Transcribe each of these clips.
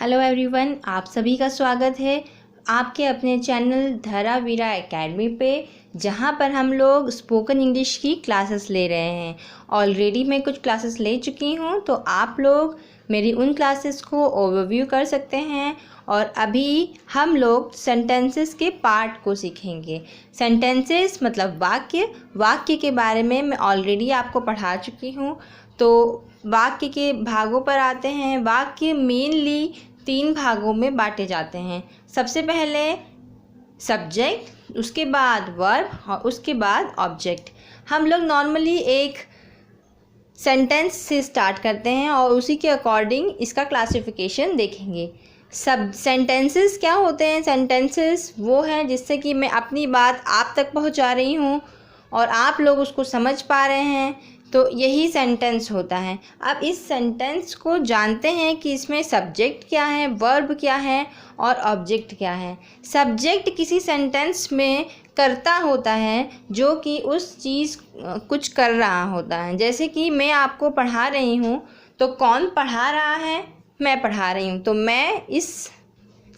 Hello everyone, आप सभी का स्वागत है आपके अपने चैनल धरावीरा एकेडमी पे, जहाँ पर हम लोग स्पोकन इंग्लिश की क्लासेस ले रहे हैं। ऑलरेडी मैं कुछ क्लासेस ले चुकी हूँ, तो आप लोग मेरी उन क्लासेस को ओवरव्यू कर सकते हैं। और अभी हम लोग सेंटेंसेस के पार्ट को सीखेंगे। सेंटेंसेस मतलब वाक्य के बारे में मैं ऑलरेडी आपको पढ़ा चुकी हूँ। तो वाक्य के भागों पर आते हैं। वाक्य मेनली 3 भागों में बांटे जाते हैं। सबसे पहले सब्जेक्ट, उसके बाद वर्ब और उसके बाद ऑब्जेक्ट। हम लोग नॉर्मली एक सेंटेंस से स्टार्ट करते हैं और उसी के अकॉर्डिंग इसका क्लासिफिकेशन देखेंगे। सब सेंटेंसेस क्या होते हैं? सेंटेंसेस वो हैं जिससे कि मैं अपनी बात आप तक पहुंचा रही हूं और आप लोग उसको समझ पा रहे हैं, तो यही सेंटेंस होता है। अब इस सेंटेंस को जानते हैं कि इसमें सब्जेक्ट क्या है, वर्ब क्या है और ऑब्जेक्ट क्या है। सब्जेक्ट किसी सेंटेंस में कर्ता होता है जो कि उस चीज़ कुछ कर रहा होता है। जैसे कि मैं आपको पढ़ा रही हूँ, तो कौन पढ़ा रहा है? मैं पढ़ा रही हूँ, तो मैं इस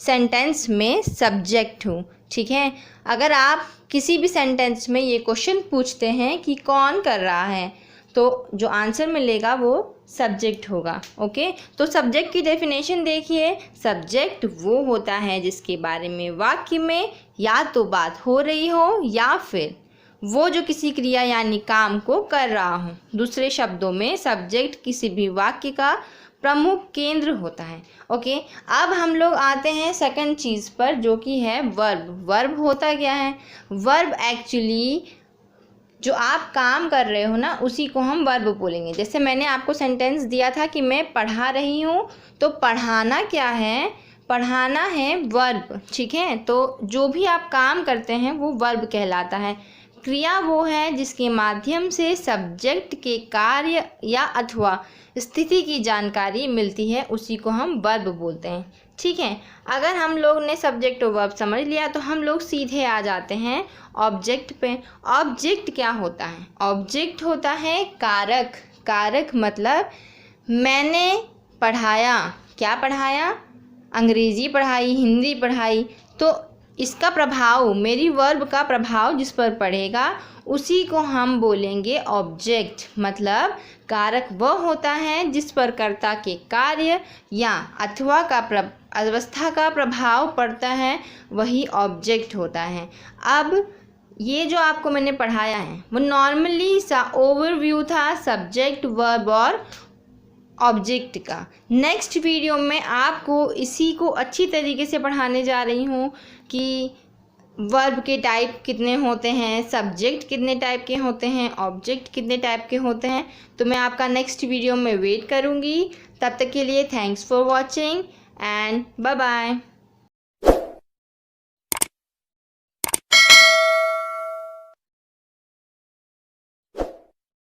सेंटेंस में सब्जेक्ट हूँ। ठीक है। अगर आप किसी भी सेंटेंस में ये क्वेश्चन पूछते हैं कि कौन कर रहा है, तो जो आंसर मिलेगा वो सब्जेक्ट होगा। ओके, तो सब्जेक्ट की डेफिनेशन देखिए। सब्जेक्ट वो होता है जिसके बारे में वाक्य में या तो बात हो रही हो या फिर वो जो किसी क्रिया यानी काम को कर रहा हो। दूसरे शब्दों में सब्जेक्ट किसी भी वाक्य का प्रमुख केंद्र होता है। ओके, अब हम लोग आते हैं सेकंड चीज़ पर, जो कि है वर्ब। वर्ब होता क्या है? वर्ब एक्चुअली जो आप काम कर रहे हो ना, उसी को हम वर्ब बोलेंगे। जैसे मैंने आपको सेंटेंस दिया था कि मैं पढ़ा रही हूँ, तो पढ़ाना क्या है? पढ़ाना है वर्ब। ठीक है, तो जो भी आप काम करते हैं वो वर्ब कहलाता है। क्रिया वो है जिसके माध्यम से सब्जेक्ट के कार्य या अथवा स्थिति की जानकारी मिलती है, उसी को हम वर्ब बोलते हैं। ठीक है, अगर हम लोग ने सब्जेक्ट और वर्ब समझ लिया तो हम लोग सीधे आ जाते हैं ऑब्जेक्ट पे। ऑब्जेक्ट क्या होता है? ऑब्जेक्ट होता है कारक। कारक मतलब मैंने पढ़ाया। क्या पढ़ाया? अंग्रेज़ी पढ़ाई, हिंदी पढ़ाई। तो इसका प्रभाव, मेरी वर्ब का प्रभाव जिस पर पड़ेगा, उसी को हम बोलेंगे ऑब्जेक्ट। मतलब कारक वह होता है जिस पर कर्ता के कार्य या अथवा का अवस्था का प्रभाव पड़ता है, वही ऑब्जेक्ट होता है। अब ये जो आपको मैंने पढ़ाया है वो नॉर्मली सा ओवरव्यू था सब्जेक्ट, वर्ब और ऑब्जेक्ट का। नेक्स्ट वीडियो में आपको इसी को अच्छी तरीके से पढ़ाने जा रही हूँ कि वर्ब के टाइप कितने होते हैं, सब्जेक्ट कितने टाइप के होते हैं, ऑब्जेक्ट कितने टाइप के होते हैं। तो मैं आपका नेक्स्ट वीडियो में वेट करूँगी। तब तक के लिए thanks for watching and bye bye.